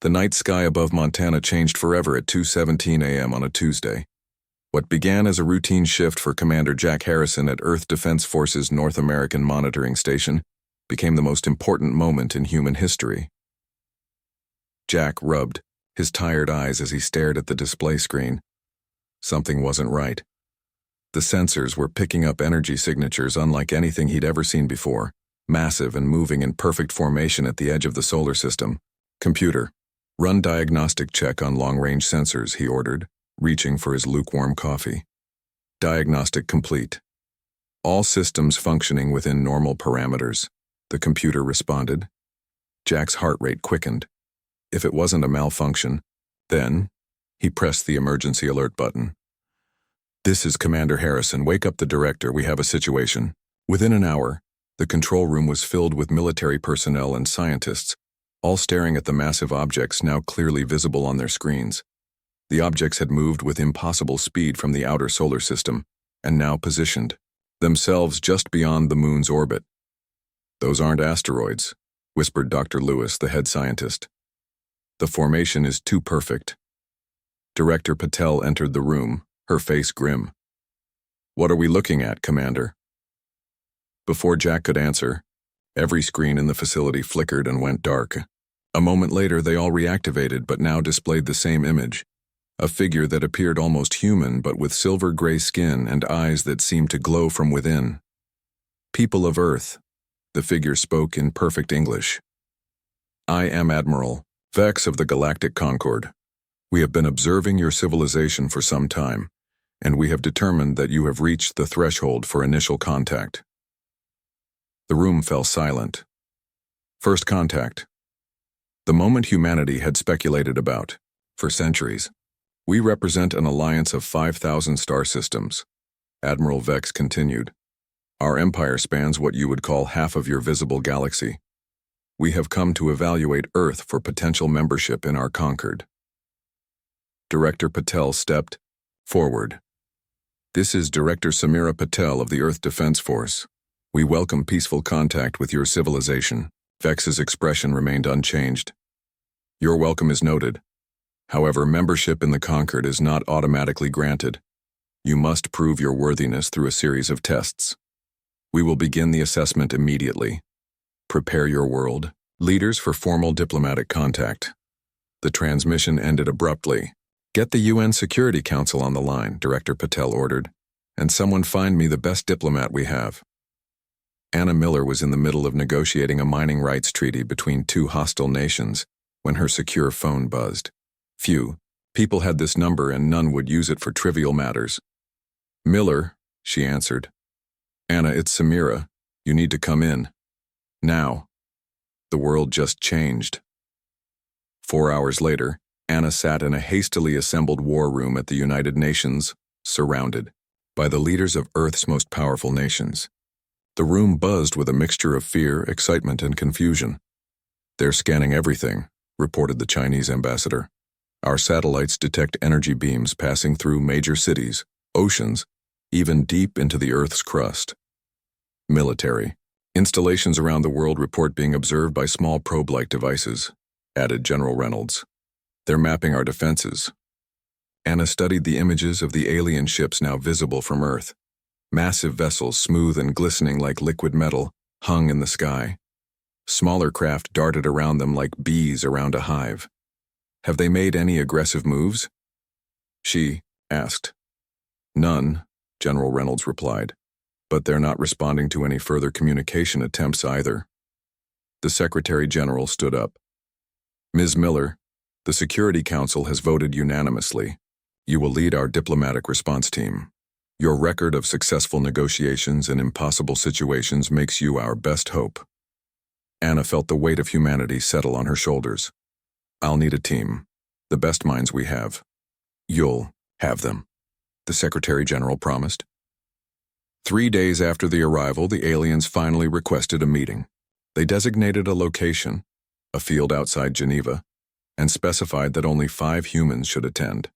The night sky above Montana changed forever at 2:17 a.m. on a Tuesday. What began as a routine shift for Commander Jack Harrison at Earth Defense Force's North American Monitoring Station became the most important moment in human history. Jack rubbed his tired eyes as he stared at the display screen. Something wasn't right. The sensors were picking up energy signatures unlike anything he'd ever seen before, massive and moving in perfect formation at the edge of the solar system. "Computer, run diagnostic check on long-range sensors," he ordered, reaching for his lukewarm coffee. "Diagnostic complete. All systems functioning within normal parameters," the computer responded. Jack's heart rate quickened. If it wasn't a malfunction, then he pressed the emergency alert button. "This is Commander Harrison. Wake up the director. We have a situation." Within an hour, the control room was filled with military personnel and scientists, all staring at the massive objects now clearly visible on their screens. The objects had moved with impossible speed from the outer solar system, and now positioned themselves just beyond the moon's orbit. "Those aren't asteroids," whispered Dr. Lewis, the head scientist. "The formation is too perfect." Director Patel entered the room, her face grim. "What are we looking at, Commander?" Before Jack could answer, every screen in the facility flickered and went dark. A moment later, they all reactivated but now displayed the same image. A figure that appeared almost human but with silver-gray skin and eyes that seemed to glow from within. "People of Earth," the figure spoke in perfect English. "I am Admiral Vex of the Galactic Concord. We have been observing your civilization for some time, and we have determined that you have reached the threshold for initial contact." The room fell silent. First contact. The moment humanity had speculated about for centuries. "We represent an alliance of 5,000 star systems," Admiral Vex continued. "Our empire spans what you would call half of your visible galaxy. We have come to evaluate Earth for potential membership in our Concord." Director Patel stepped forward. "This is Director Samira Patel of the Earth Defense Force. We welcome peaceful contact with your civilization." Vex's expression remained unchanged. "Your welcome is noted. However, membership in the Concord is not automatically granted. You must prove your worthiness through a series of tests. We will begin the assessment immediately. Prepare your world leaders for formal diplomatic contact." The transmission ended abruptly. "Get the UN Security Council on the line," Director Patel ordered, "and someone find me the best diplomat we have." Anna Miller was in the middle of negotiating a mining rights treaty between two hostile nations when her secure phone buzzed. Few people had this number and none would use it for trivial matters. "Miller," she answered. "Anna, it's Samira. You need to come in. Now." The world just changed. 4 hours later, Anna sat in a hastily assembled war room at the United Nations, surrounded by the leaders of Earth's most powerful nations. The room buzzed with a mixture of fear, excitement, and confusion. "They're scanning everything," reported the Chinese ambassador. "Our satellites detect energy beams passing through major cities, oceans, even deep into the Earth's crust." "Military installations around the world report being observed by small probe-like devices," added General Reynolds. "They're mapping our defenses." Anna studied the images of the alien ships now visible from Earth. Massive vessels, smooth and glistening like liquid metal, hung in the sky. Smaller craft darted around them like bees around a hive. "Have they made any aggressive moves?" she asked. "None," General Reynolds replied, "but they're not responding to any further communication attempts either." The Secretary General stood up. "Ms. Miller, the Security Council has voted unanimously. You will lead our diplomatic response team. Your record of successful negotiations in impossible situations makes you our best hope." Anna felt the weight of humanity settle on her shoulders. "I'll need a team, the best minds we have." "You'll have them," the Secretary General promised. 3 days after the arrival, the aliens finally requested a meeting. They designated a location, a field outside Geneva, and specified that only 5 humans should attend.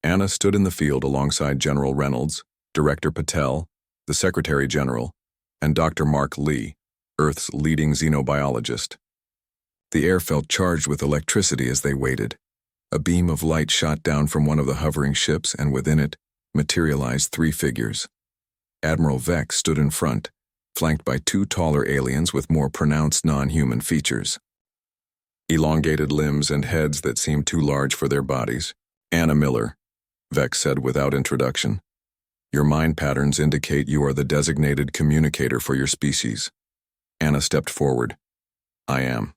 Anna stood in the field alongside General Reynolds, Director Patel, the Secretary General, and Dr. Mark Lee, Earth's leading xenobiologist. The air felt charged with electricity as they waited. A beam of light shot down from one of the hovering ships, and within it materialized three figures. Admiral Vex stood in front, flanked by two taller aliens with more pronounced non-human features. Elongated limbs and heads that seemed too large for their bodies. "Anna Miller," Vex said without introduction. "Your mind patterns indicate you are the designated communicator for your species." Anna stepped forward. "I am,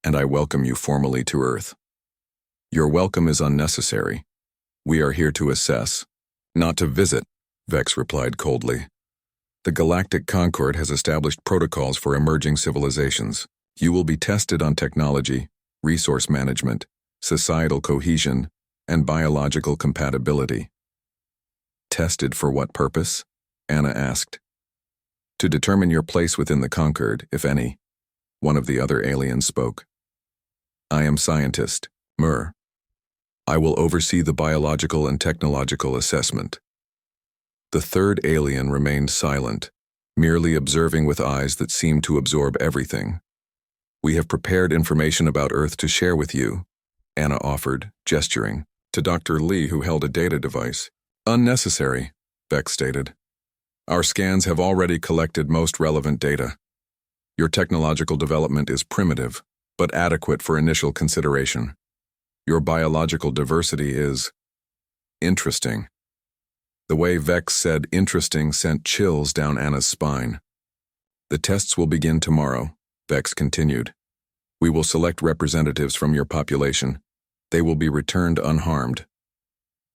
and I welcome you formally to Earth." "Your welcome is unnecessary. We are here to assess, not to visit," Vex replied coldly. "The Galactic Concord has established protocols for emerging civilizations. You will be tested on technology, resource management, societal cohesion, and biological compatibility." "Tested for what purpose?" Anna asked. "To determine your place within the Concord, if any," one of the other aliens spoke. "I am scientist, Mur. I will oversee the biological and technological assessment." The third alien remained silent, merely observing with eyes that seemed to absorb everything. "We have prepared information about Earth to share with you," Anna offered, gesturing to Dr. Lee, who held a data device. "Unnecessary," Beck stated. "Our scans have already collected most relevant data. Your technological development is primitive, but adequate for initial consideration. Your biological diversity is interesting." The way Vex said interesting sent chills down Anna's spine. "The tests will begin tomorrow," Vex continued. "We will select representatives from your population. They will be returned unharmed."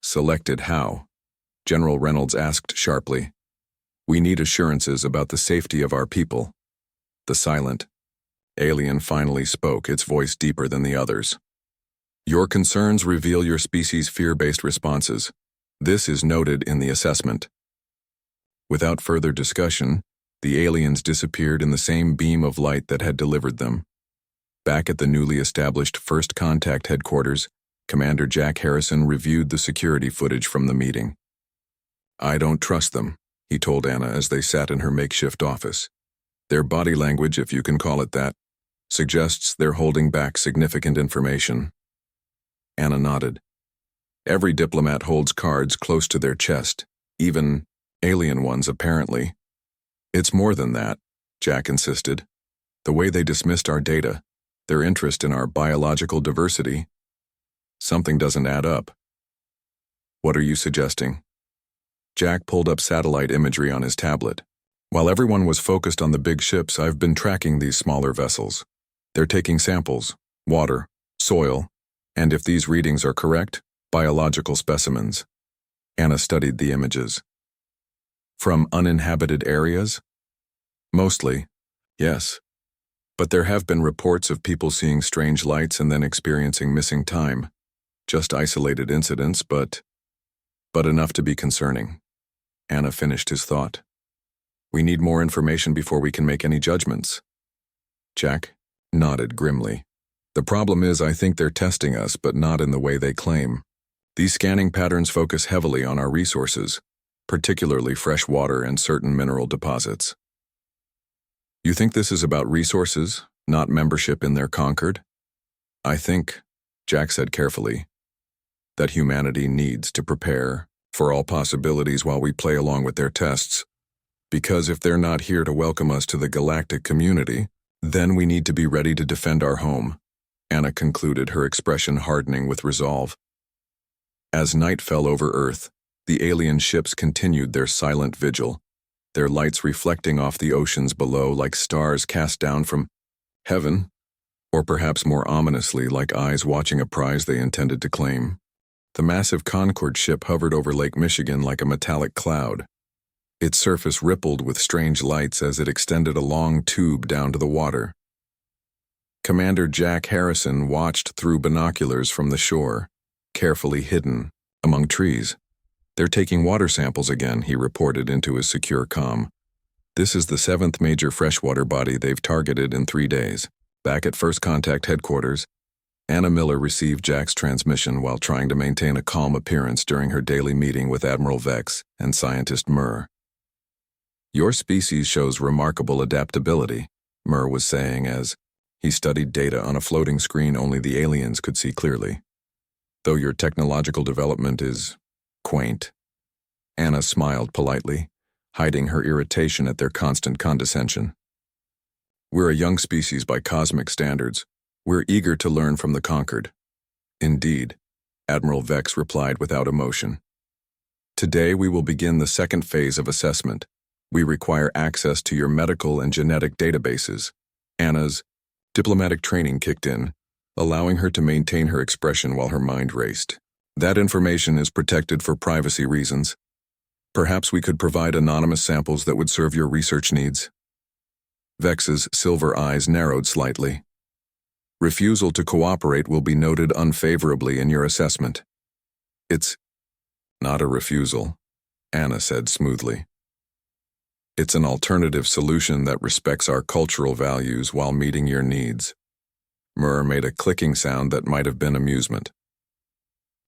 "Selected how?" General Reynolds asked sharply. "We need assurances about the safety of our people." The silent alien finally spoke, its voice deeper than the others. "Your concerns reveal your species' fear-based responses. This is noted in the assessment." Without further discussion, the aliens disappeared in the same beam of light that had delivered them. Back at the newly established First Contact headquarters, Commander Jack Harrison reviewed the security footage from the meeting. "I don't trust them," he told Anna as they sat in her makeshift office. "Their body language, if you can call it that, suggests they're holding back significant information." Anna nodded. "Every diplomat holds cards close to their chest, even alien ones apparently." "It's more than that," Jack insisted. "The way they dismissed our data, their interest in our biological diversity, something doesn't add up." "What are you suggesting?" Jack pulled up satellite imagery on his tablet. "While everyone was focused on the big ships, I've been tracking these smaller vessels. They're taking samples, water, soil, and if these readings are correct, biological specimens." Anna studied the images. "From uninhabited areas?" "Mostly, yes. But there have been reports of people seeing strange lights and then experiencing missing time. Just isolated incidents, but enough to be concerning." Anna finished his thought. "We need more information before we can make any judgments." Jack nodded grimly. "The problem is I think they're testing us, but not in the way they claim. These scanning patterns focus heavily on our resources, particularly fresh water and certain mineral deposits." "You think this is about resources, not membership in their Concord?" "I think," Jack said carefully, "that humanity needs to prepare for all possibilities while we play along with their tests. Because if they're not here to welcome us to the galactic community, then we need to be ready to defend our home," Anna concluded, her expression hardening with resolve. As night fell over Earth, the alien ships continued their silent vigil, their lights reflecting off the oceans below like stars cast down from heaven, or perhaps more ominously like eyes watching a prize they intended to claim. The massive Concord ship hovered over Lake Michigan like a metallic cloud. Its surface rippled with strange lights as it extended a long tube down to the water. Commander Jack Harrison watched through binoculars from the shore, carefully hidden among trees. "They're taking water samples again," he reported into his secure comm. "This is the 7th major freshwater body they've targeted in 3 days." Back at First Contact headquarters, Anna Miller received Jack's transmission while trying to maintain a calm appearance during her daily meeting with Admiral Vex and scientist Mur. "Your species shows remarkable adaptability," Mur was saying as He studied data on a floating screen only the aliens could see clearly. Though your technological development is quaint. Anna smiled politely, hiding her irritation at their constant condescension. We're a young species by cosmic standards. We're eager to learn from the conquered. Indeed, Admiral Vex replied without emotion. Today we will begin the second phase of assessment. We require access to your medical and genetic databases. Anna's diplomatic training kicked in, allowing her to maintain her expression while her mind raced. That information is protected for privacy reasons. Perhaps we could provide anonymous samples that would serve your research needs. Vex's silver eyes narrowed slightly. Refusal to cooperate will be noted unfavorably in your assessment. It's not a refusal, Anna said smoothly. It's an alternative solution that respects our cultural values while meeting your needs. Murr made a clicking sound that might have been amusement.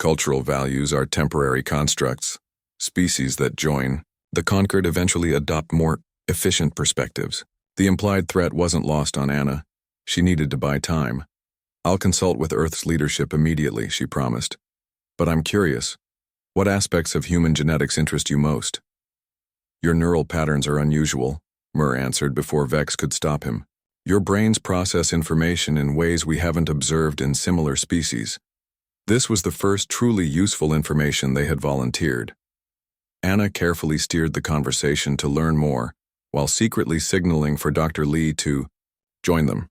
Cultural values are temporary constructs. Species that join the conquered eventually adopt more efficient perspectives. The implied threat wasn't lost on Anna. She needed to buy time. I'll consult with Earth's leadership immediately, she promised. But I'm curious, what aspects of human genetics interest you most? Your neural patterns are unusual, Murr answered before Vex could stop him. Your brains process information in ways we haven't observed in similar species. This was the first truly useful information they had volunteered. Anna carefully steered the conversation to learn more, while secretly signaling for Dr. Lee to join them.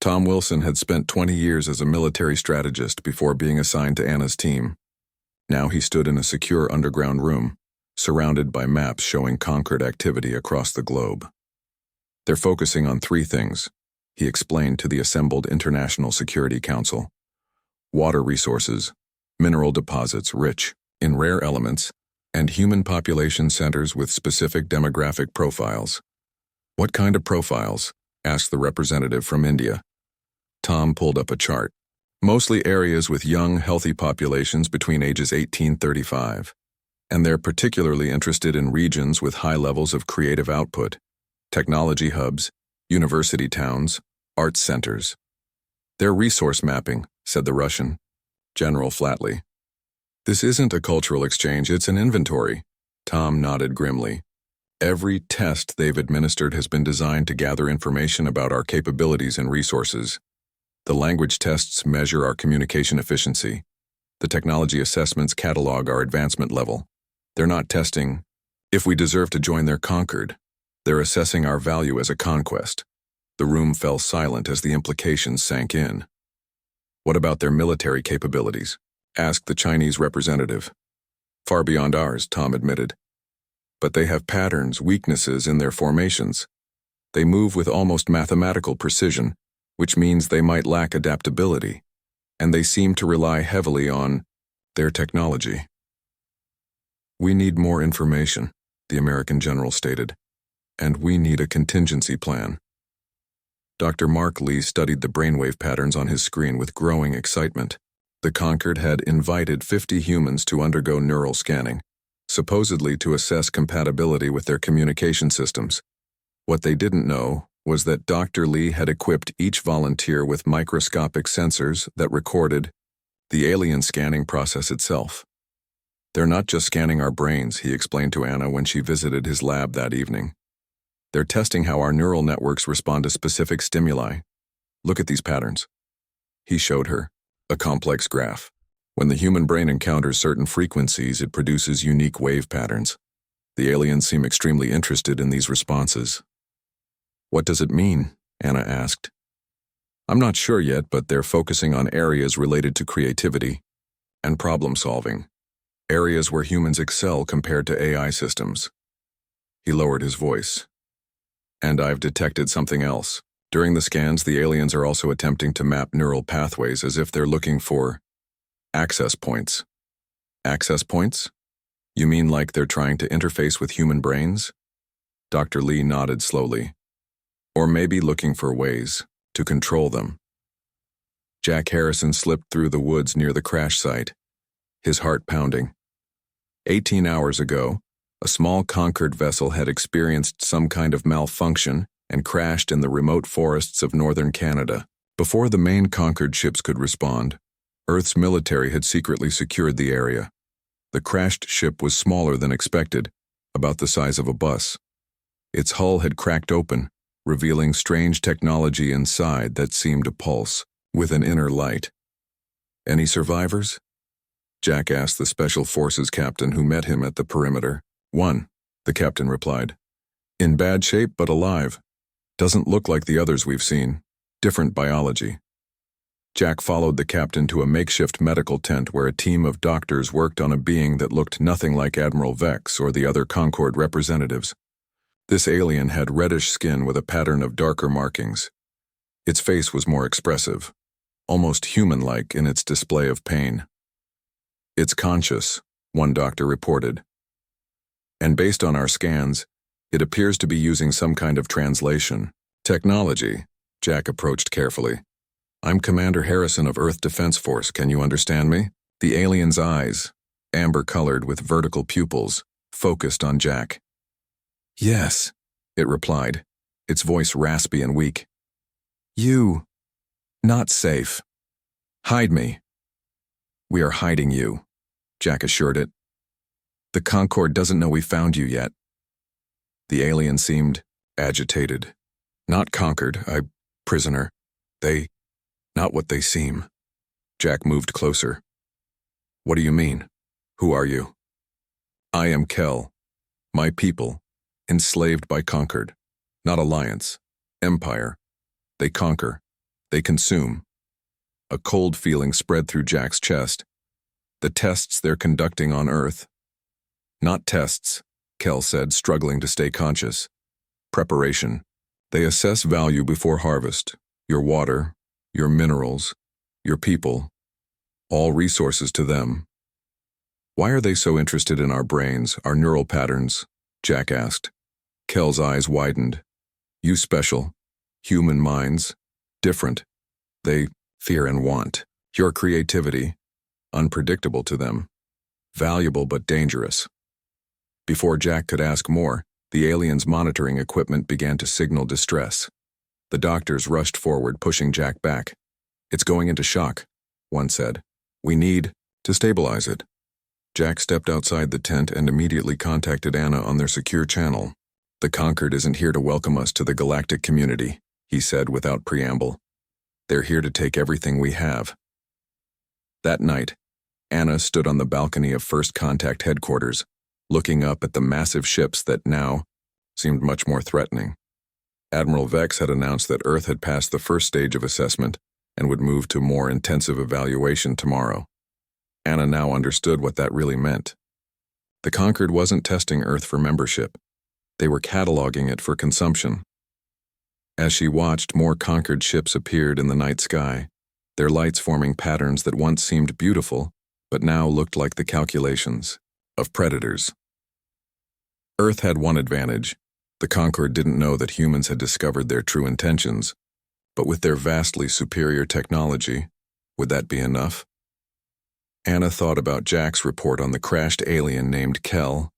Tom Wilson had spent 20 years as a military strategist before being assigned to Anna's team. Now he stood in a secure underground room, surrounded by maps showing conquered activity across the globe. They're focusing on three things, he explained to the assembled International Security Council. Water resources, mineral deposits rich in rare elements, and human population centers with specific demographic profiles. What kind of profiles? Asked the representative from India. Tom pulled up a chart. Mostly areas with young, healthy populations between ages 18 and 35. And they're particularly interested in regions with high levels of creative output, technology hubs, university towns, arts centers. They're resource mapping, said the Russian general flatly. This isn't a cultural exchange, it's an inventory. Tom nodded grimly. Every test they've administered has been designed to gather information about our capabilities and resources. The language tests measure our communication efficiency. The technology assessments catalog our advancement level. They're not testing if we deserve to join their conquered. They're assessing our value as a conquest. The room fell silent as the implications sank in. What about their military capabilities? Asked the Chinese representative. Far beyond ours, Tom admitted. But they have patterns, weaknesses in their formations. They move with almost mathematical precision, which means they might lack adaptability, and they seem to rely heavily on their technology. We need more information, the American general stated, and we need a contingency plan. Dr. Mark Lee studied the brainwave patterns on his screen with growing excitement. The conquered had invited 50 humans to undergo neural scanning, supposedly to assess compatibility with their communication systems. What they didn't know was that Dr. Lee had equipped each volunteer with microscopic sensors that recorded the alien scanning process itself. They're not just scanning our brains, he explained to Anna when she visited his lab that evening. They're testing how our neural networks respond to specific stimuli. Look at these patterns. He showed her a complex graph. When the human brain encounters certain frequencies, it produces unique wave patterns. The aliens seem extremely interested in these responses. What does it mean? Anna asked. I'm not sure yet, but they're focusing on areas related to creativity and problem solving, areas where humans excel compared to AI systems. He lowered his voice. And I've detected something else. During the scans, the aliens are also attempting to map neural pathways as if they're looking for access points. Access points? You mean like they're trying to interface with human brains? Dr. Lee nodded slowly. Or maybe looking for ways to control them. Jack Harrison slipped through the woods near the crash site, his heart pounding. 18 hours ago, a small conquered vessel had experienced some kind of malfunction and crashed in the remote forests of northern Canada. Before the main conquered ships could respond, Earth's military had secretly secured the area. The crashed ship was smaller than expected, about the size of a bus. Its hull had cracked open, revealing strange technology inside that seemed to pulse with an inner light. "Any survivors?" Jack asked the Special Forces captain who met him at the perimeter. "One," the captain replied. "In bad shape but alive. Doesn't look like the others we've seen. Different biology." Jack followed the captain to a makeshift medical tent where a team of doctors worked on a being that looked nothing like Admiral Vex or the other Concord representatives. This alien had reddish skin with a pattern of darker markings. Its face was more expressive, almost human-like in its display of pain. "It's conscious," one doctor reported. "And based on our scans, it appears to be using some kind of translation technology." Jack approached carefully. "I'm Commander Harrison of Earth Defense Force. Can you understand me?" The alien's eyes, amber-colored with vertical pupils, focused on Jack. "Yes," it replied, its voice raspy and weak. "You. Not safe. Hide me." "We are hiding you," Jack assured it. "The Concord doesn't know we found you yet." The alien seemed agitated. "Not conquered, prisoner. Not what they seem." Jack moved closer. "What do you mean? Who are you?" "I am Kel. My people, enslaved by Concord. Not alliance. Empire. They conquer. They consume." A cold feeling spread through Jack's chest. "The tests they're conducting on Earth." "Not tests," Kel said, struggling to stay conscious. "Preparation. They assess value before harvest. Your water, your minerals, your people, all resources to them." "Why are they so interested in our brains, our neural patterns?" Jack asked. Kel's eyes widened. "You special. Human minds. Different. They fear and want. Your creativity. Unpredictable to them. Valuable but dangerous." Before Jack could ask more, the alien's monitoring equipment began to signal distress. The doctors rushed forward, pushing Jack back. "It's going into shock," one said. "We need to stabilize it." Jack stepped outside the tent and immediately contacted Anna on their secure channel. "The Conquered isn't here to welcome us to the galactic community," he said without preamble. "They're here to take everything we have." That night, Anna stood on the balcony of First Contact headquarters, looking up at the massive ships that now seemed much more threatening. Admiral Vex had announced that Earth had passed the first stage of assessment and would move to more intensive evaluation tomorrow. Anna now understood what that really meant. The Conquered wasn't testing Earth for membership. They were cataloging it for consumption. As she watched, more Conquered ships appeared in the night sky, their lights forming patterns that once seemed beautiful, but now looked like the calculations of predators. Earth had one advantage. The Conquered didn't know that humans had discovered their true intentions, but with their vastly superior technology, would that be enough? Anna thought about Jack's report on the crashed alien named Kel.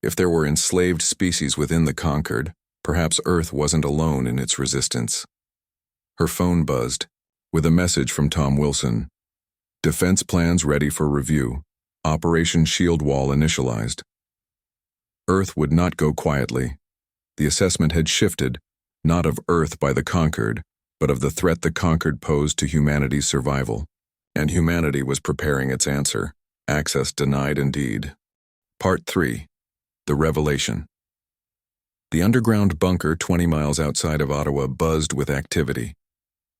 If there were enslaved species within the Conquered, perhaps Earth wasn't alone in its resistance. Her phone buzzed, with a message from Tom Wilson. "Defense plans ready for review. Operation Shield Wall initialized." Earth would not go quietly. The assessment had shifted, not of Earth by the Conquered, but of the threat the Conquered posed to humanity's survival. And humanity was preparing its answer. Access denied indeed. Part 3. The Revelation. The underground bunker 20 miles outside of Ottawa buzzed with activity.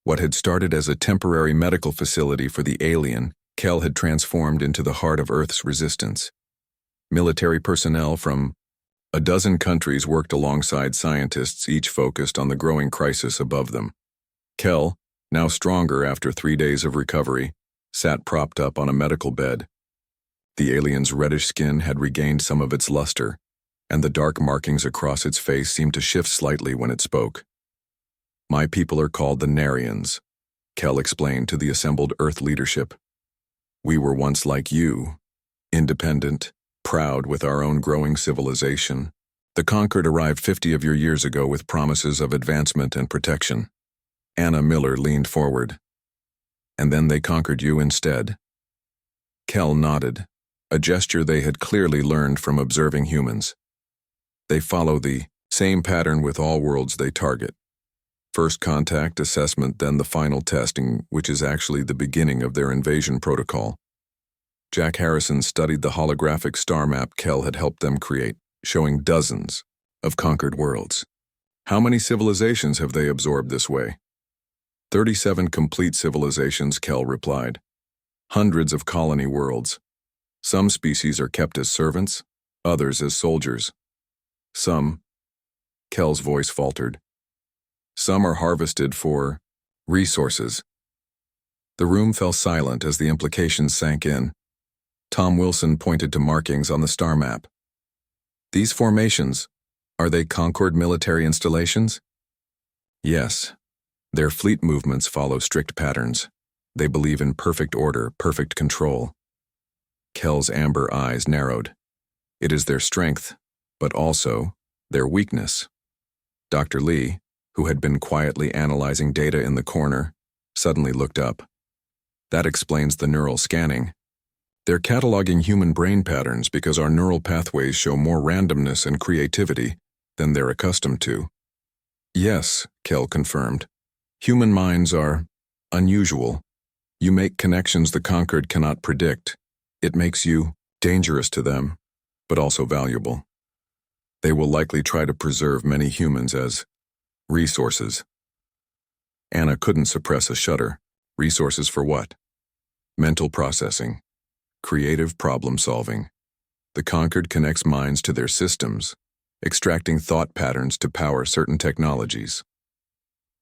What had started as a temporary medical facility for the alien, Kel had transformed into the heart of Earth's resistance. Military personnel from a dozen countries worked alongside scientists, each focused on the growing crisis above them. Kel, now stronger after 3 days of recovery, sat propped up on a medical bed. The alien's reddish skin had regained some of its luster, and the dark markings across its face seemed to shift slightly when it spoke. "My people are called the Narians," Kel explained to the assembled Earth leadership. "We were once like you, independent, proud with our own growing civilization, The Concord arrived 50 of your years ago with promises of advancement and protection. Anna Miller leaned forward. And then they conquered you instead? Kel nodded, a gesture they had clearly learned from observing humans. They follow the same pattern with all worlds they target. First contact, assessment, then the final testing, which is actually the beginning of their invasion protocol. Jack Harrison studied the holographic star map Kel had helped them create, showing dozens of conquered worlds. How many civilizations have they absorbed this way? 37 complete civilizations, Kel replied. Hundreds of colony worlds. Some species are kept as servants, others as soldiers. Kel's voice faltered. Some are harvested for resources. The room fell silent as the implications sank in. Tom Wilson pointed to markings on the star map. These formations, are they Concord military installations? Yes. Their fleet movements follow strict patterns. They believe in perfect order, perfect control. Kel's amber eyes narrowed. It is their strength, but also their weakness. Dr. Lee, who had been quietly analyzing data in the corner, suddenly looked up. That explains the neural scanning. They're cataloging human brain patterns because our neural pathways show more randomness and creativity than they're accustomed to. Yes, Kel confirmed. Human minds are unusual. You make connections the Conquered cannot predict. It makes you dangerous to them, but also valuable. They will likely try to preserve many humans as resources. Anna couldn't suppress a shudder. Resources for what? Mental processing. Creative problem-solving. The Conquered connects minds to their systems, extracting thought patterns to power certain technologies.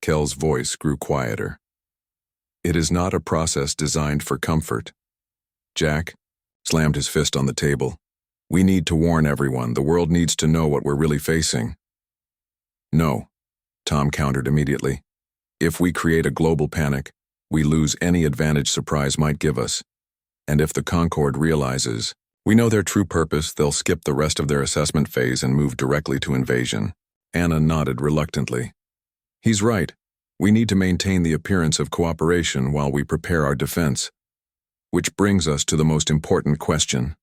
Kel's voice grew quieter. It is not a process designed for comfort. Jack slammed his fist on the table. We need to warn everyone. The world needs to know what we're really facing. No, Tom countered immediately. If we create a global panic, we lose any advantage surprise might give us. And if the Concord realizes we know their true purpose, they'll skip the rest of their assessment phase and move directly to invasion. Anna nodded reluctantly. He's right. We need to maintain the appearance of cooperation while we prepare our defense. Which brings us to the most important question.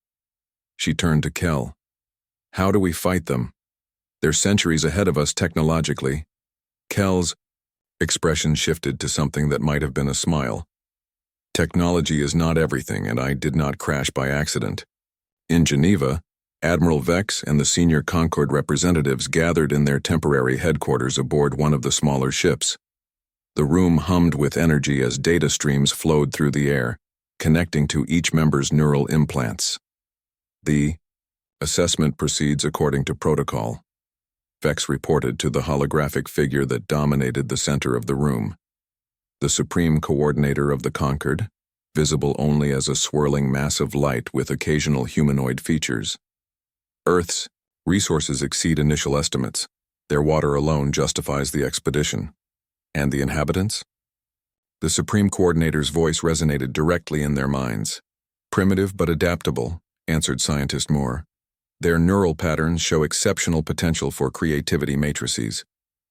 She turned to Kel. How do we fight them? They're centuries ahead of us technologically. Kel's expression shifted to something that might have been a smile. Technology is not everything, and I did not crash by accident. In Geneva, Admiral Vex and the senior Concord representatives gathered in their temporary headquarters aboard one of the smaller ships. The room hummed with energy as data streams flowed through the air, connecting to each member's neural implants. The assessment proceeds according to protocol, Vex reported to the holographic figure that dominated the center of the room. The supreme coordinator of the Concord, visible only as a swirling mass of light with occasional humanoid features. Earth's resources exceed initial estimates. Their water alone justifies the expedition. And the inhabitants? The supreme coordinator's voice resonated directly in their minds. Primitive but adaptable, answered Scientist Moore. Their neural patterns show exceptional potential for creativity matrices.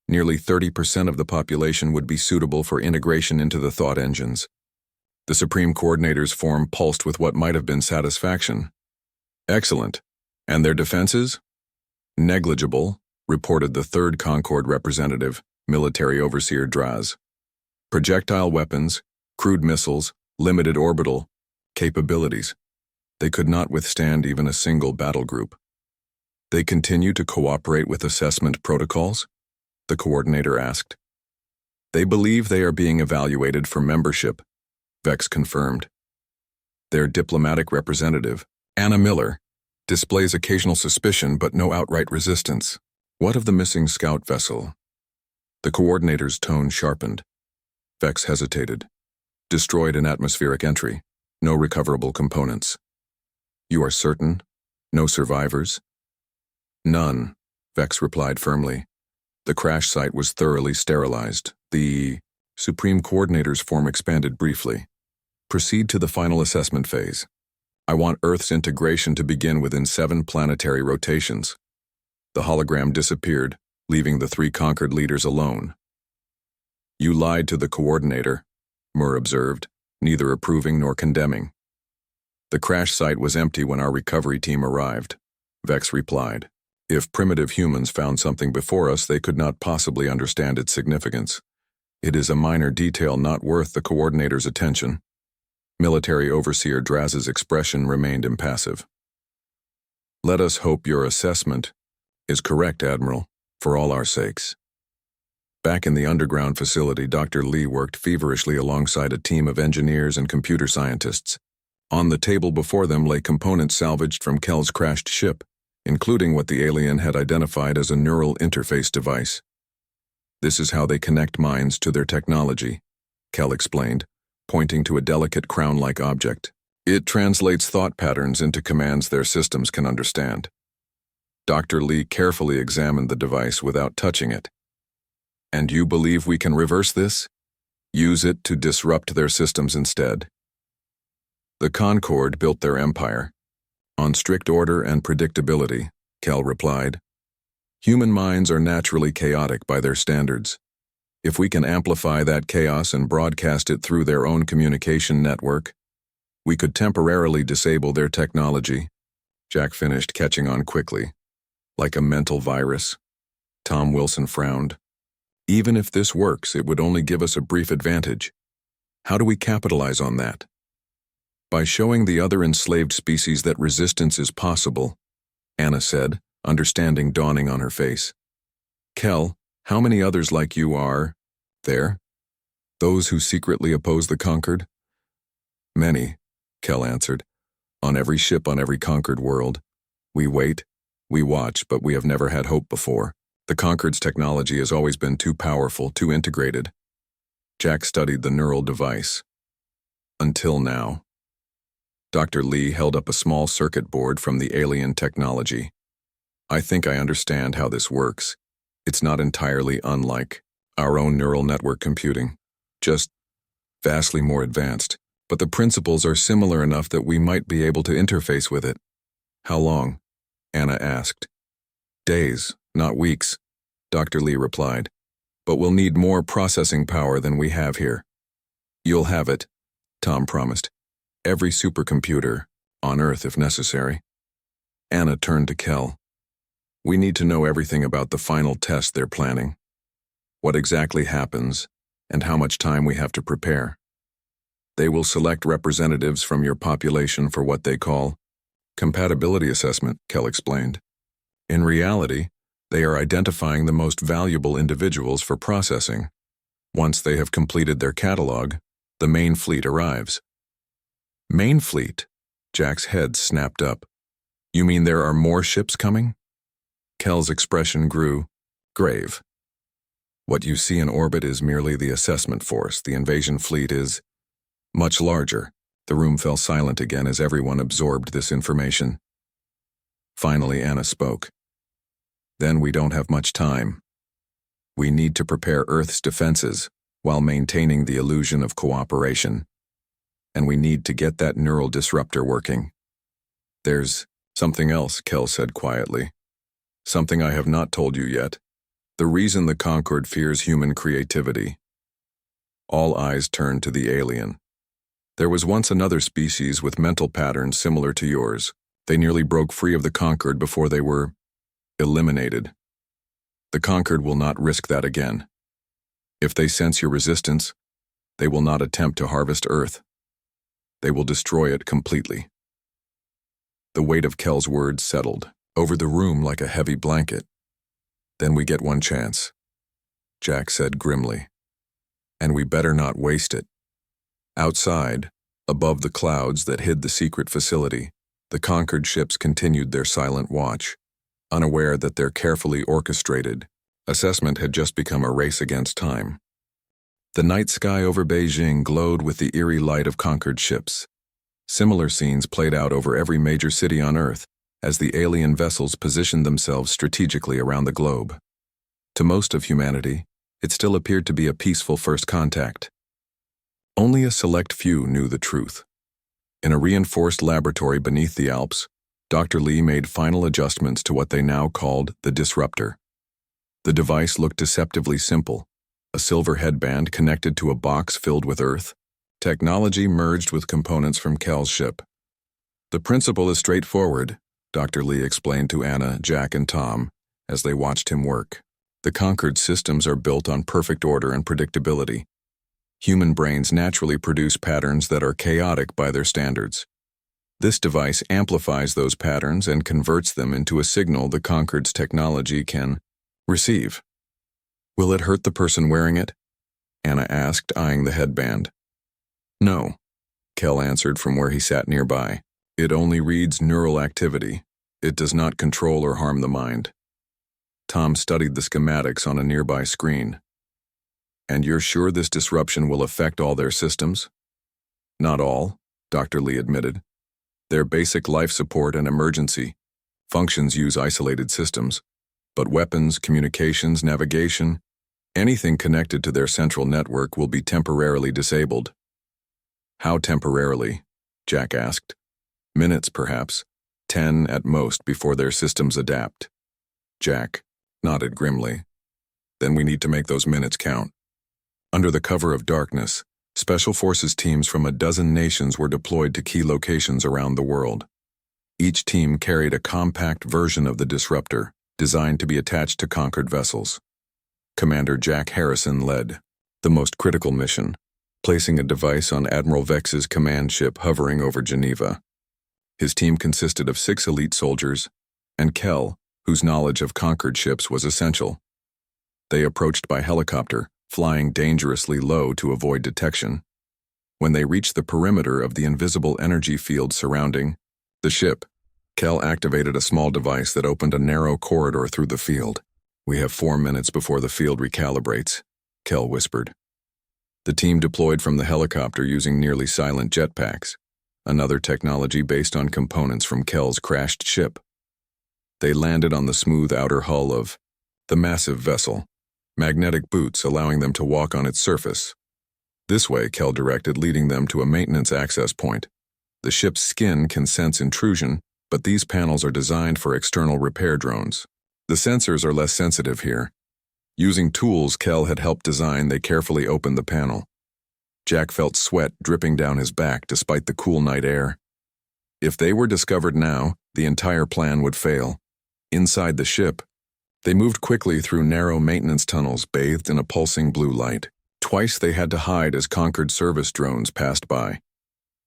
Nearly 30% of the population would be suitable for integration into the thought engines. The Supreme Coordinator's form pulsed with what might have been satisfaction. Excellent. And their defenses? Negligible, reported the third Concord representative, Military Overseer Draz. Projectile weapons, crude missiles, limited orbital capabilities. They could not withstand even a single battle group. They continue to cooperate with assessment protocols? The coordinator asked. They believe they are being evaluated for membership, Vex confirmed. Their diplomatic representative, Anna Miller, displays occasional suspicion but no outright resistance. What of the missing scout vessel? The coordinator's tone sharpened. Vex hesitated. Destroyed in atmospheric entry. No recoverable components. You are certain? No survivors? None, Vex replied firmly. The crash site was thoroughly sterilized. The Supreme Coordinator's form expanded briefly. Proceed to the final assessment phase. I want Earth's integration to begin within 7 planetary rotations. The hologram disappeared, leaving the three conquered leaders alone. "You lied to the coordinator," Mur observed, neither approving nor condemning. "The crash site was empty when our recovery team arrived," Vex replied. "If primitive humans found something before us, they could not possibly understand its significance. It is a minor detail not worth the coordinator's attention." Military Overseer Draz's expression remained impassive. "Let us hope your assessment is correct, Admiral, for all our sakes." Back in the underground facility, Dr. Lee worked feverishly alongside a team of engineers and computer scientists. On the table before them lay components salvaged from Kel's crashed ship, including what the alien had identified as a neural interface device. "This is how they connect minds to their technology," Kel explained, pointing to a delicate crown-like object. "It translates thought patterns into commands their systems can understand." Dr. Lee carefully examined the device without touching it. "And you believe we can reverse this? Use it to disrupt their systems instead?" "The Concord built their empire on strict order and predictability," Kel replied. "Human minds are naturally chaotic by their standards. If we can amplify that chaos and broadcast it through their own communication network, we could temporarily disable their technology," Jack finished, catching on quickly. "Like a mental virus." Tom Wilson frowned. "Even if this works, it would only give us a brief advantage. How do we capitalize on that?" "By showing the other enslaved species that resistance is possible," Anna said, understanding dawning on her face. "Kel, how many others like you are there? Those who secretly oppose the conquered?" "Many," Kel answered. "On every ship on every conquered world. We wait, we watch, but we have never had hope before. The conquered's technology has always been too powerful, too integrated." Jack studied the neural device. "Until now." Dr. Lee held up a small circuit board from the alien technology. "I think I understand how this works. It's not entirely unlike our own neural network computing, just vastly more advanced, but the principles are similar enough that we might be able to interface with it." "How long?" Anna asked. "Days, not weeks," Dr. Lee replied. "But we'll need more processing power than we have here." "You'll have it," Tom promised. "Every supercomputer, on Earth if necessary." Anna turned to Kel. "We need to know everything about the final test they're planning. What exactly happens, and how much time we have to prepare. They will select representatives from your population for what they call compatibility assessment," Kel explained. "In reality, they are identifying the most valuable individuals for processing. Once they have completed their catalog, the main fleet arrives." "Main fleet?" Jack's head snapped up. "You mean there are more ships coming?" Kel's expression grew grave. "What you see in orbit is merely the assessment force. The invasion fleet is much larger." The room fell silent again as everyone absorbed this information. Finally, Anna spoke. "Then we don't have much time. We need to prepare Earth's defenses while maintaining the illusion of cooperation. And we need to get that neural disruptor working." "There's something else," Kel said quietly. "Something I have not told you yet. The reason the Concord fears human creativity." All eyes turned to the alien. "There was once another species with mental patterns similar to yours. They nearly broke free of the Conquered before they were eliminated. The Conquered will not risk that again. If they sense your resistance, they will not attempt to harvest Earth. They will destroy it completely." The weight of Kel's words settled over the room like a heavy blanket. "Then we get one chance," Jack said grimly. "And we better not waste it." Outside, above the clouds that hid the secret facility, the conquered ships continued their silent watch, unaware that their carefully orchestrated assessment had just become a race against time. The night sky over Beijing glowed with the eerie light of conquered ships. Similar scenes played out over every major city on Earth as the alien vessels positioned themselves strategically around the globe. To most of humanity, it still appeared to be a peaceful first contact. Only a select few knew the truth. In a reinforced laboratory beneath the Alps, Dr. Lee made final adjustments to what they now called the Disruptor. The device looked deceptively simple, a silver headband connected to a box filled with Earth, technology merged with components from Kel's ship. The principle is straightforward, Dr. Lee explained to Anna, Jack, and Tom as they watched him work. The Concord systems are built on perfect order and predictability. Human brains naturally produce patterns that are chaotic by their standards. This device amplifies those patterns and converts them into a signal the Concord's technology can receive. Will it hurt the person wearing it? Anna asked, eyeing the headband. No, Kel answered from where he sat nearby. It only reads neural activity. It does not control or harm the mind. Tom studied the schematics on a nearby screen. And you're sure this disruption will affect all their systems? Not all, Dr. Lee admitted. Their basic life support and emergency functions use isolated systems, but weapons, communications, navigation, anything connected to their central network will be temporarily disabled. How temporarily? Jack asked. Minutes, perhaps. 10 at most before their systems adapt. Jack nodded grimly. Then we need to make those minutes count. Under the cover of darkness, Special Forces teams from a dozen nations were deployed to key locations around the world. Each team carried a compact version of the Disruptor, designed to be attached to Concord vessels. Commander Jack Harrison led the most critical mission, placing a device on Admiral Vex's command ship hovering over Geneva. His team consisted of 6 elite soldiers, and Kel, whose knowledge of Concord ships was essential. They approached by helicopter, flying dangerously low to avoid detection. When they reached the perimeter of the invisible energy field surrounding the ship, Kel activated a small device that opened a narrow corridor through the field. We have 4 minutes before the field recalibrates, Kel whispered. The team deployed from the helicopter using nearly silent jetpacks, another technology based on components from Kel's crashed ship. They landed on the smooth outer hull of the massive vessel, magnetic boots allowing them to walk on its surface. This way, Kel directed, leading them to a maintenance access point. The ship's skin can sense intrusion, but these panels are designed for external repair drones. The sensors are less sensitive here. Using tools Kel had helped design, they carefully opened the panel. Jack felt sweat dripping down his back despite the cool night air. If they were discovered now, the entire plan would fail. Inside the ship, they moved quickly through narrow maintenance tunnels bathed in a pulsing blue light. Twice they had to hide as Concord service drones passed by.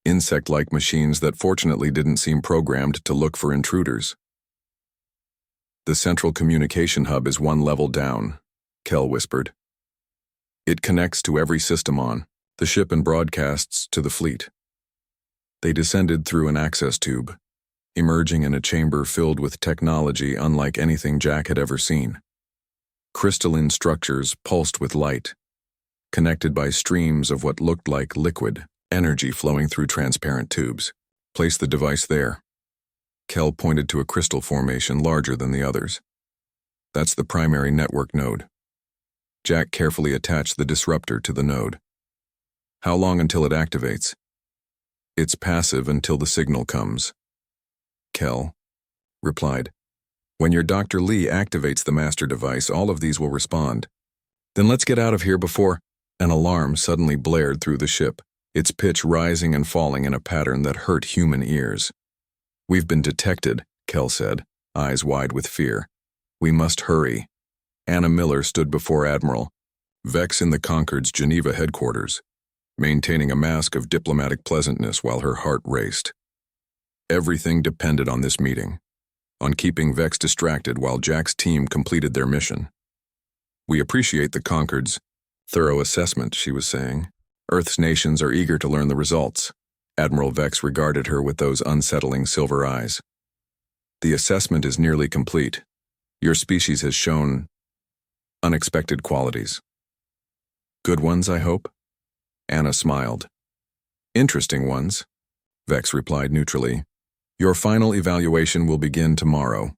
Insect-like machines that fortunately didn't seem programmed to look for intruders. The central communication hub is 1 level down, Kel whispered. It connects to every system on the ship and broadcasts to the fleet. They descended through an access tube, emerging in a chamber filled with technology unlike anything Jack had ever seen. Crystalline structures pulsed with light, connected by streams of what looked like liquid energy flowing through transparent tubes. Place the device there. Kel pointed to a crystal formation larger than the others. That's the primary network node. Jack carefully attached the disruptor to the node. How long until it activates? It's passive until the signal comes. Kel replied. When your Dr. Lee activates the master device, all of these will respond. Then let's get out of here before... An alarm suddenly blared through the ship, its pitch rising and falling in a pattern that hurt human ears. We've been detected, Kel said, eyes wide with fear. We must hurry. Anna Miller stood before Admiral Vex in the Concord's Geneva headquarters, maintaining a mask of diplomatic pleasantness while her heart raced. Everything depended on this meeting, on keeping Vex distracted while Jack's team completed their mission. We appreciate the Concord's thorough assessment, she was saying. Earth's nations are eager to learn the results. Admiral Vex regarded her with those unsettling silver eyes. The assessment is nearly complete. Your species has shown unexpected qualities. Good ones, I hope? Anna smiled. Interesting ones, Vex replied neutrally. Your final evaluation will begin tomorrow.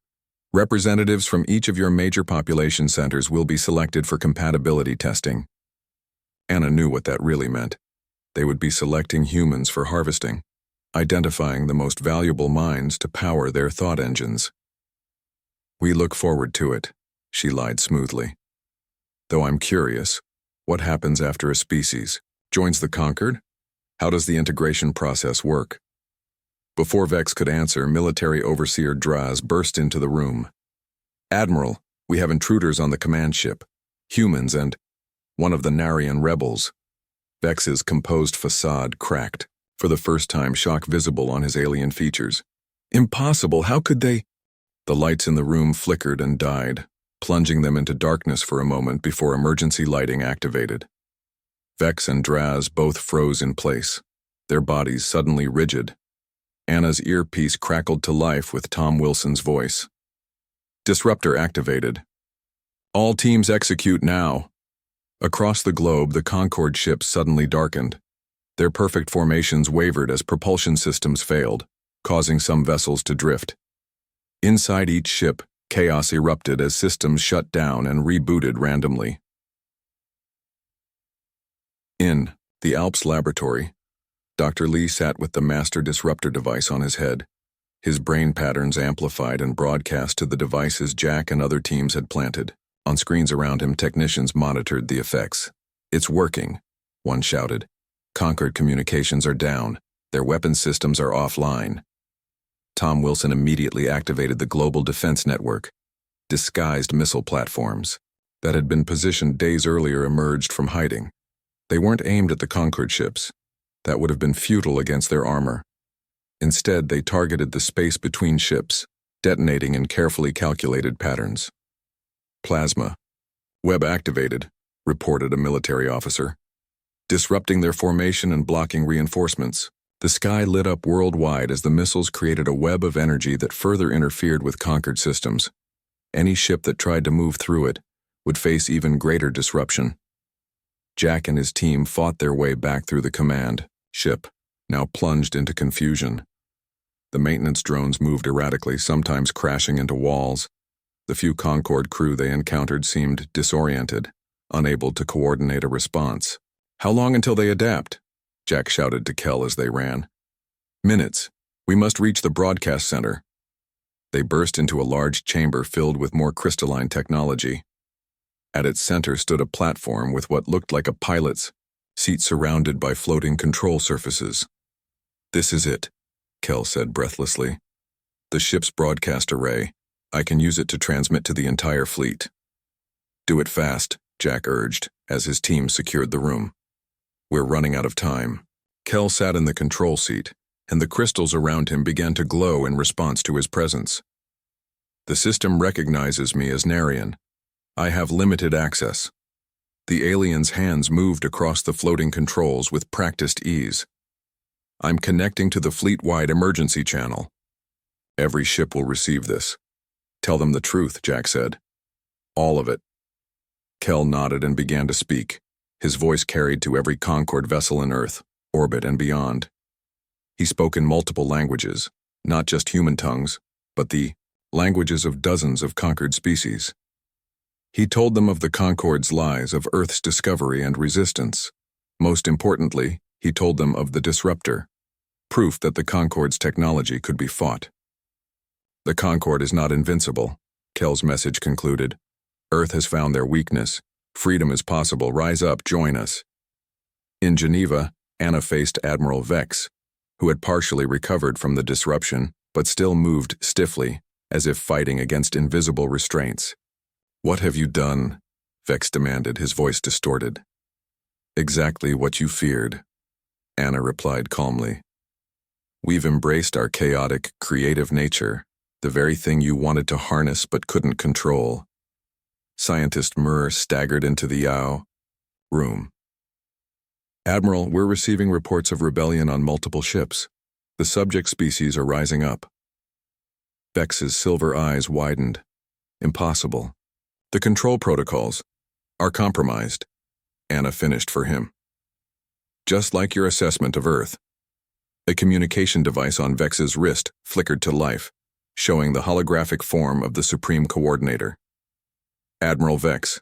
Representatives from each of your major population centers will be selected for compatibility testing. Anna knew what that really meant. They would be selecting humans for harvesting. identifying the most valuable minds to power their thought engines. "We look forward to it," she lied smoothly. "Though I'm curious, what happens after a species joins the conquered? How does the integration process work?" Before Vex could answer, Military Overseer Draz burst into the room. "Admiral, we have intruders on the command ship. Humans and one of the Narration rebels." Vex's composed facade cracked, for the first time shock visible on his alien features. "Impossible, how could they?" The lights in the room flickered and died, plunging them into darkness for a moment before emergency lighting activated. Vex and Draz both froze in place, their bodies suddenly rigid. Anna's earpiece crackled to life with Tom Wilson's voice. "Disruptor activated. All teams execute now." Across the globe, the Concorde ships suddenly darkened. Their perfect formations wavered as propulsion systems failed, causing some vessels to drift. Inside each ship, chaos erupted as systems shut down and rebooted randomly. In the Alps laboratory, Dr. Lee sat with the master disruptor device on his head, his brain patterns amplified and broadcast to the devices Jack and other teams had planted. On screens around him, technicians monitored the effects. "It's working," one shouted. "Conquered communications are down. Their weapon systems are offline." Tom Wilson immediately activated the Global Defense Network. Disguised missile platforms that had been positioned days earlier emerged from hiding. They weren't aimed at the Conquered ships. That would have been futile against their armor. Instead, they targeted the space between ships, detonating in carefully calculated patterns. "Plasma. Web activated," reported a military officer. "Disrupting their formation and blocking reinforcements." The sky lit up worldwide as the missiles created a web of energy that further interfered with conquered systems. Any ship that tried to move through it would face even greater disruption. Jack and his team fought their way back through the command ship, now plunged into confusion. The maintenance drones moved erratically, sometimes crashing into walls. The few Concorde crew they encountered seemed disoriented, unable to coordinate a response. "How long until they adapt?" Jack shouted to Kel as they ran. "Minutes. We must reach the broadcast center." They burst into a large chamber filled with more crystalline technology. At its center stood a platform with what looked like a pilot's seat surrounded by floating control surfaces. "This is it," Kel said breathlessly. "The ship's broadcast array. I can use it to transmit to the entire fleet." "Do it fast," Jack urged, as his team secured the room. "We're running out of time." Kel sat in the control seat, and the crystals around him began to glow in response to his presence. "The system recognizes me as Narration. I have limited access." The alien's hands moved across the floating controls with practiced ease. "I'm connecting to the fleet-wide emergency channel. Every ship will receive this." "Tell them the truth," Jack said. "All of it." Kel nodded and began to speak, his voice carried to every Concorde vessel in Earth, orbit, and beyond. He spoke in multiple languages, not just human tongues, but the languages of dozens of conquered species. He told them of the Concorde's lies, of Earth's discovery and resistance. Most importantly, he told them of the Disruptor, proof that the Concorde's technology could be fought. "The Concorde is not invincible," Kel's message concluded. "Earth has found their weakness. Freedom is possible. Rise up, join us." In Geneva, Anna faced Admiral Vex, who had partially recovered from the disruption, but still moved stiffly, as if fighting against invisible restraints. "What have you done?" Vex demanded, his voice distorted. "Exactly what you feared," Anna replied calmly. "We've embraced our chaotic, creative nature, the very thing you wanted to harness but couldn't control." Scientist Murr staggered into the Yao room. "Admiral, we're receiving reports of rebellion on multiple ships. The subject species are rising up." Vex's silver eyes widened. "Impossible. The control protocols are compromised," Anna finished for him. "Just like your assessment of Earth." A communication device on Vex's wrist flickered to life, showing the holographic form of the Supreme Coordinator. "Admiral Vex,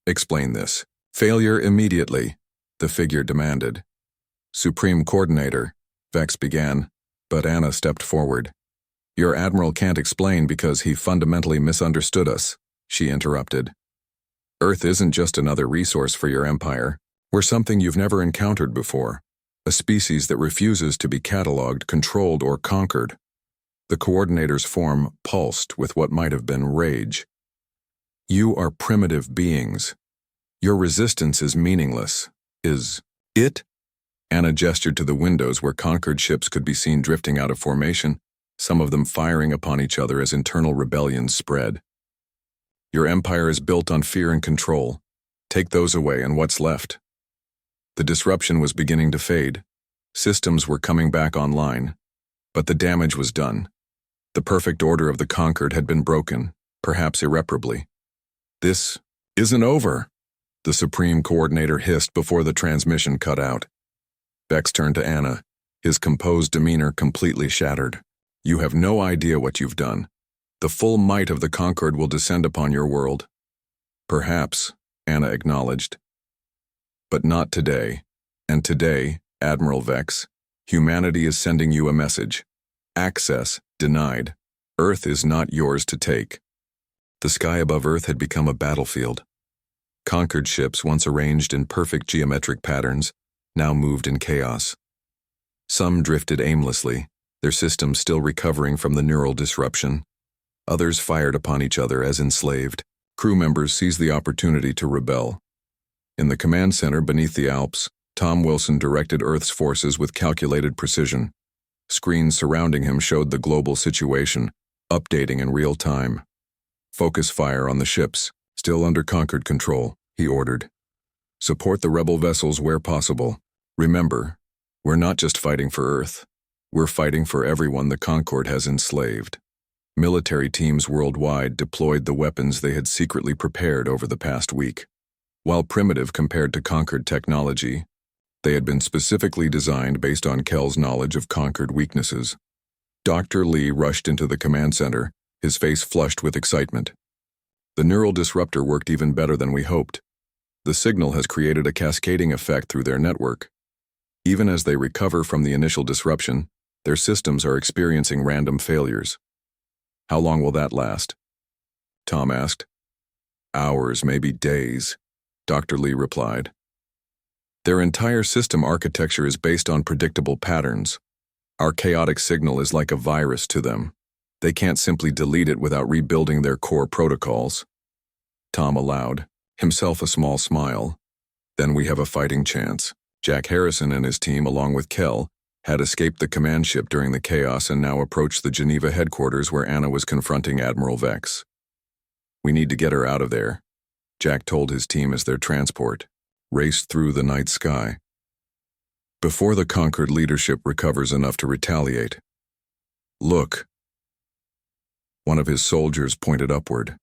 explain this." "Failure immediately," the figure demanded. "Supreme Coordinator," Vex began, But Anna stepped forward. Your admiral can't explain because he fundamentally misunderstood us, she interrupted. Earth isn't just another resource for your empire. We're something you've never encountered before, a species that refuses to be catalogued, controlled, or conquered. The coordinator's form pulsed with what might have been rage. You are primitive beings. Your resistance is meaningless. Is it? Anna gestured to the windows where conquered ships could be seen drifting out of formation, some of them firing upon each other as internal rebellions spread. Your empire is built on fear and control. Take those away and what's left? The disruption was beginning to fade. Systems were coming back online. But the damage was done. The perfect order of the conquered had been broken, perhaps irreparably. This isn't over, the Supreme Coordinator hissed before the transmission cut out. Vex turned to Anna, his composed demeanor completely shattered. You have no idea what you've done. The full might of the conquered will descend upon your world. Perhaps, Anna acknowledged. But not today. And today, Admiral Vex, humanity is sending you a message. Access denied. Earth is not yours to take. The sky above Earth had become a battlefield. Conquered ships, once arranged in perfect geometric patterns, now moved in chaos. Some drifted aimlessly, their systems still recovering from the neural disruption. Others fired upon each other as enslaved. Crew members seized the opportunity to rebel. In the command center beneath the Alps, Tom Wilson directed Earth's forces with calculated precision. Screens surrounding him showed the global situation, updating in real time. Focus fire on the ships, still under conquered control, he ordered. Support the rebel vessels where possible. Remember, we're not just fighting for Earth. We're fighting for everyone the Concord has enslaved. Military teams worldwide deployed the weapons they had secretly prepared over the past week. While primitive compared to conquered technology, they had been specifically designed based on Kel's knowledge of conquered weaknesses. Dr. Lee rushed into the command center, his face flushed with excitement. The neural disruptor worked even better than we hoped. The signal has created a cascading effect through their network. Even as they recover from the initial disruption, their systems are experiencing random failures. How long will that last? Tom asked. Hours, maybe days, Dr. Lee replied. Their entire system architecture is based on predictable patterns. Our chaotic signal is like a virus to them. They can't simply delete it without rebuilding their core protocols. Tom allowed, himself a small smile. Then we have a fighting chance. Jack Harrison and his team, along with Kel, had escaped the command ship during the chaos and now approached the Geneva headquarters where Anna was confronting Admiral Vex. We need to get her out of there, Jack told his team as their transport raced through the night sky. Before the conquered leadership recovers enough to retaliate. Look. One of his soldiers pointed upward.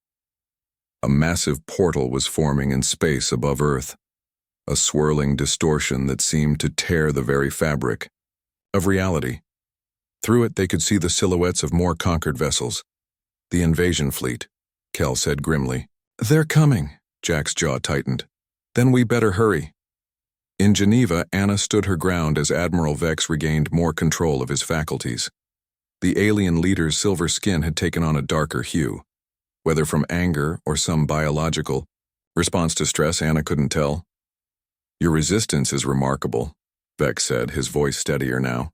A massive portal was forming in space above Earth, a swirling distortion that seemed to tear the very fabric of reality. Through it they could see the silhouettes of more conquered vessels. The invasion fleet, Kel said grimly. They're coming, Jack's jaw tightened. Then we better hurry. In Geneva, Anna stood her ground as Admiral Vex regained more control of his faculties. The alien leader's silver skin had taken on a darker hue. Whether from anger or some biological response to stress, Anna couldn't tell. Your resistance is remarkable, Vex said, his voice steadier now.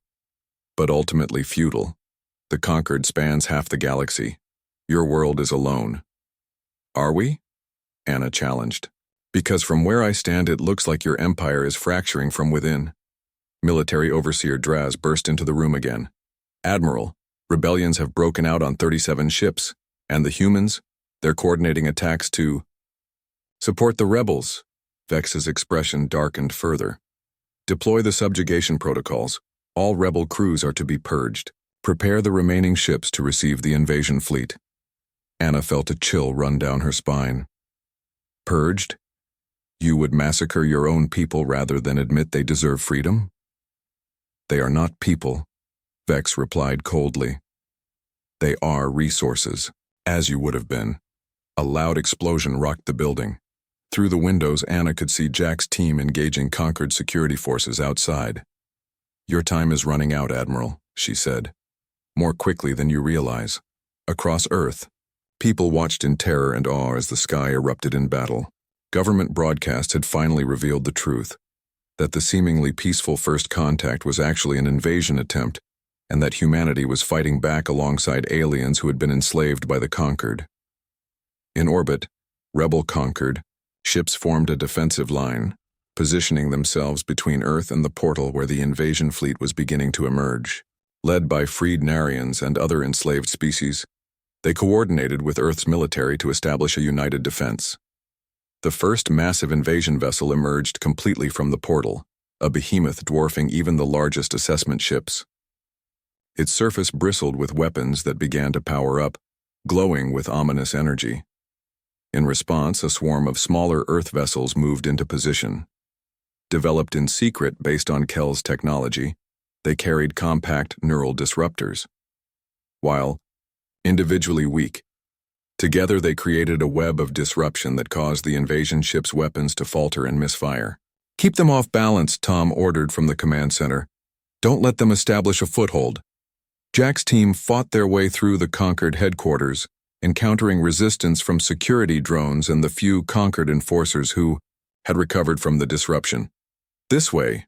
But ultimately futile. The conquered spans half the galaxy. Your world is alone. Are we? Anna challenged. Because from where I stand it looks like your empire is fracturing from within. Military Overseer Draz burst into the room again. Admiral, rebellions have broken out on 37 ships. And the humans? They're coordinating attacks to support the rebels. Vex's expression darkened further. Deploy the subjugation protocols. All rebel crews are to be purged. Prepare the remaining ships to receive the invasion fleet. Anna felt a chill run down her spine. Purged? You would massacre your own people rather than admit they deserve freedom? They are not people, Vex replied coldly. They are resources. As you would have been. A loud explosion rocked the building. Through the windows, Anna could see Jack's team engaging conquered security forces outside. Your time is running out, Admiral, she said, more quickly than you realize. Across Earth, people watched in terror and awe as the sky erupted in battle. Government broadcasts had finally revealed the truth, that the seemingly peaceful first contact was actually an invasion attempt, and that humanity was fighting back alongside aliens who had been enslaved by the conquered. In orbit, rebel-conquered, ships formed a defensive line, positioning themselves between Earth and the portal where the invasion fleet was beginning to emerge. Led by freed Narians and other enslaved species, they coordinated with Earth's military to establish a united defense. The first massive invasion vessel emerged completely from the portal, a behemoth dwarfing even the largest assessment ships. Its surface bristled with weapons that began to power up, glowing with ominous energy. In response, a swarm of smaller Earth vessels moved into position. Developed in secret based on Kel's technology, they carried compact neural disruptors. While individually weak, together they created a web of disruption that caused the invasion ship's weapons to falter and misfire. "Keep them off balance," Tom ordered from the command center. "Don't let them establish a foothold." Jack's team fought their way through the conquered headquarters, encountering resistance from security drones and the few conquered enforcers who had recovered from the disruption. "This way,"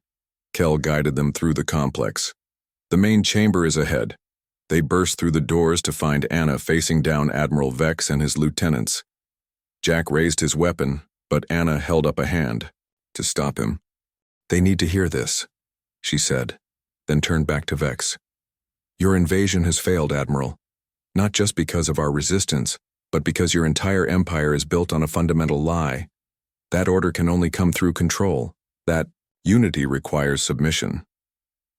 Kel guided them through the complex. "The main chamber is ahead." They burst through the doors to find Anna facing down Admiral Vex and his lieutenants. Jack raised his weapon, but Anna held up a hand to stop him. "They need to hear this," she said, then turned back to Vex. "Your invasion has failed, Admiral. Not just because of our resistance, but because your entire empire is built on a fundamental lie. That order can only come through control. That unity requires submission."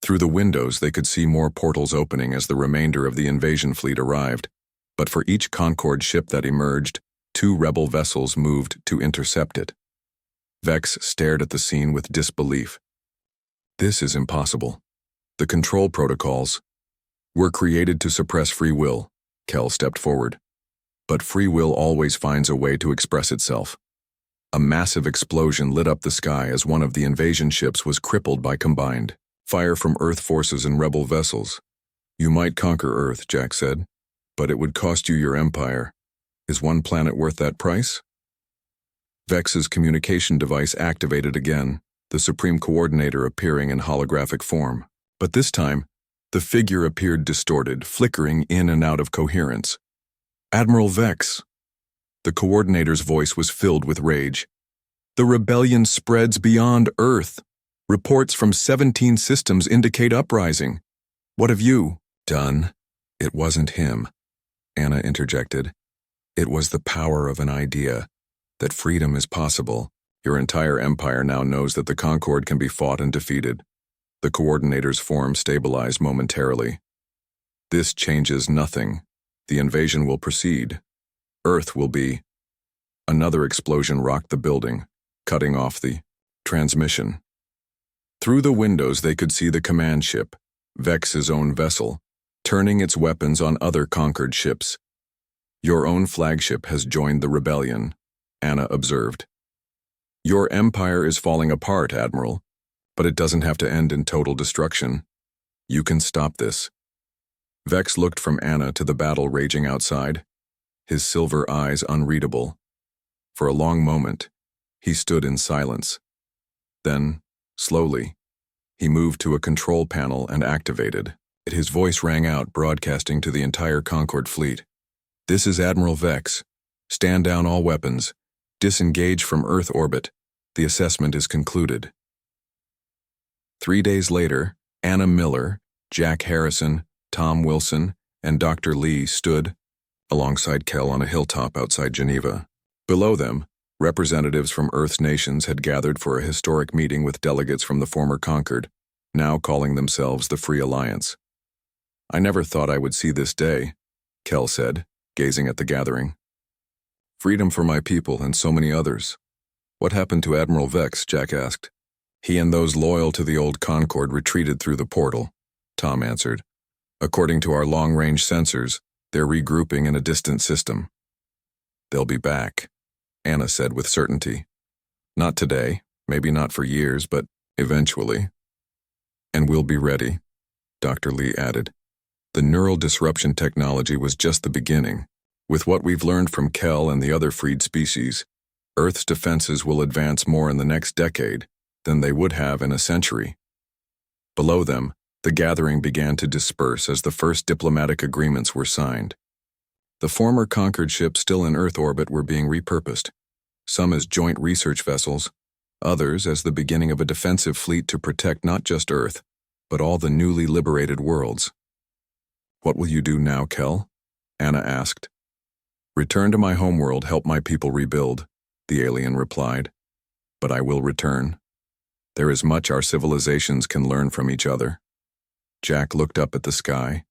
Through the windows, they could see more portals opening as the remainder of the invasion fleet arrived, but for each Concord ship that emerged, 2 rebel vessels moved to intercept it. Vex stared at the scene with disbelief. "This is impossible. The control protocols were created to suppress free will." Kel stepped forward. "But free will always finds a way to express itself." A massive explosion lit up the sky as one of the invasion ships was crippled by combined fire from Earth forces and rebel vessels. "You might conquer Earth," Jack said, "but it would cost you your empire. Is one planet worth that price?" Vex's communication device activated again, the Supreme Coordinator appearing in holographic form. But this time, the figure appeared distorted, flickering in and out of coherence. "Admiral Vex." The Coordinator's voice was filled with rage. "The rebellion spreads beyond Earth. Reports from 17 systems indicate uprising. What have you done?" "It wasn't him," Anna interjected. "It was the power of an idea, that freedom is possible. Your entire empire now knows that the Concord can be fought and defeated." The Coordinator's form stabilized momentarily. "This changes nothing. The invasion will proceed. Earth will be..." Another explosion rocked the building, cutting off the transmission. Through the windows they could see the command ship, Vex's own vessel, turning its weapons on other conquered ships. "Your own flagship has joined the rebellion," Anna observed. "Your empire is falling apart, Admiral, but it doesn't have to end in total destruction. You can stop this." Vex looked from Anna to the battle raging outside, his silver eyes unreadable. For a long moment, he stood in silence. Then, slowly, he moved to a control panel and activated. His voice rang out, broadcasting to the entire Concord fleet. "This is Admiral Vex. Stand down all weapons. Disengage from Earth orbit. The assessment is concluded." 3 days later, Anna Miller, Jack Harrison, Tom Wilson, and Dr. Lee stood alongside Kel on a hilltop outside Geneva. Below them, representatives from Earth's nations had gathered for a historic meeting with delegates from the former Concord, now calling themselves the Free Alliance. "I never thought I would see this day," Kel said, gazing at the gathering. "Freedom for my people and so many others." "What happened to Admiral Vex?" Jack asked. "He and those loyal to the old Concord retreated through the portal," Tom answered. "According to our long-range sensors, they're regrouping in a distant system." "They'll be back," Anna said with certainty. "Not today, maybe not for years, but eventually. And we'll be ready." Dr. Lee added. The neural disruption technology was just the beginning. With what we've learned from Kell and the other freed species, Earth's defenses will advance more in the next decade than they would have in a century. Below them, the gathering began to disperse as the first diplomatic agreements were signed. The former conquered ships still in Earth orbit were being repurposed, some as joint research vessels, others as the beginning of a defensive fleet to protect not just Earth, but all the newly liberated worlds. What will you do now, Kell? Anna asked. Return to my homeworld, help my people rebuild, the alien replied. But I will return. There is much our civilizations can learn from each other. Jack looked up at the sky,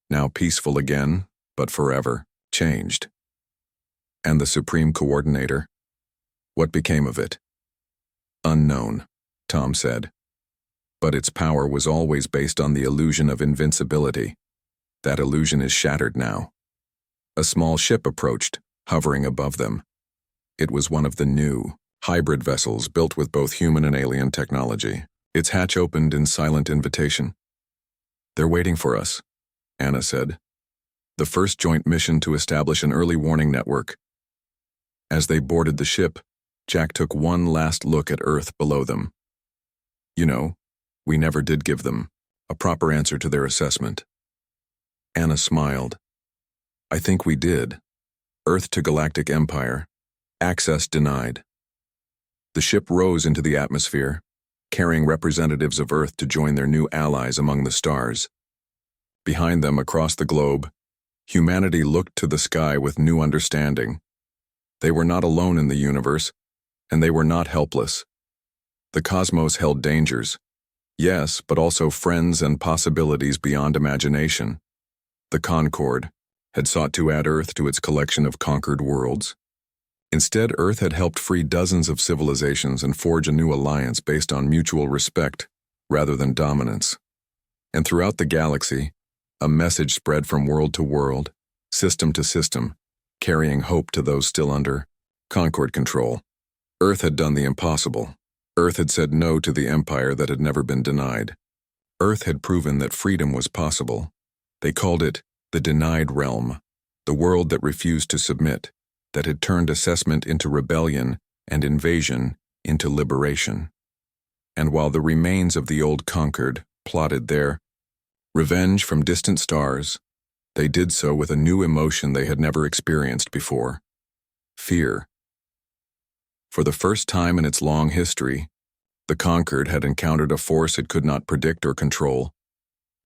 now peaceful again, but forever changed. And the Supreme Coordinator? What became of it? Unknown, Tom said. But its power was always based on the illusion of invincibility. That illusion is shattered now. A small ship approached, hovering above them. It was one of the new, hybrid vessels built with both human and alien technology. Its hatch opened in silent invitation. They're waiting for us, Anna said. The first joint mission to establish an early warning network. As they boarded the ship, Jack took one last look at Earth below them. You know, we never did give them a proper answer to their assessment. Anna smiled. I think we did. Earth to Galactic Empire. Access denied. The ship rose into the atmosphere, carrying representatives of Earth to join their new allies among the stars. Behind them, across the globe, humanity looked to the sky with new understanding. They were not alone in the universe, and they were not helpless. The cosmos held dangers, yes, but also friends and possibilities beyond imagination. The Concord had sought to add Earth to its collection of conquered worlds. Instead, Earth had helped free dozens of civilizations and forge a new alliance based on mutual respect rather than dominance. And throughout the galaxy, a message spread from world to world, system to system, carrying hope to those still under Concord control. Earth had done the impossible. Earth had said no to the empire that had never been denied. Earth had proven that freedom was possible. They called it the denied realm, the world that refused to submit, that had turned assessment into rebellion and invasion into liberation. And while the remains of the old conquered plotted their revenge from distant stars, they did so with a new emotion they had never experienced before: fear. For the first time in its long history, the conquered had encountered a force it could not predict or control: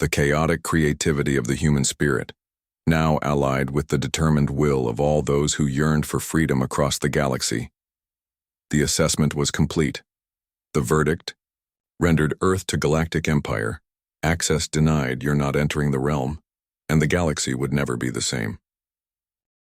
the chaotic creativity of the human spirit, now allied with the determined will of all those who yearned for freedom across the galaxy. The assessment was complete. The verdict rendered Earth to Galactic Empire. Access denied, you're not entering the realm, and the galaxy would never be the same.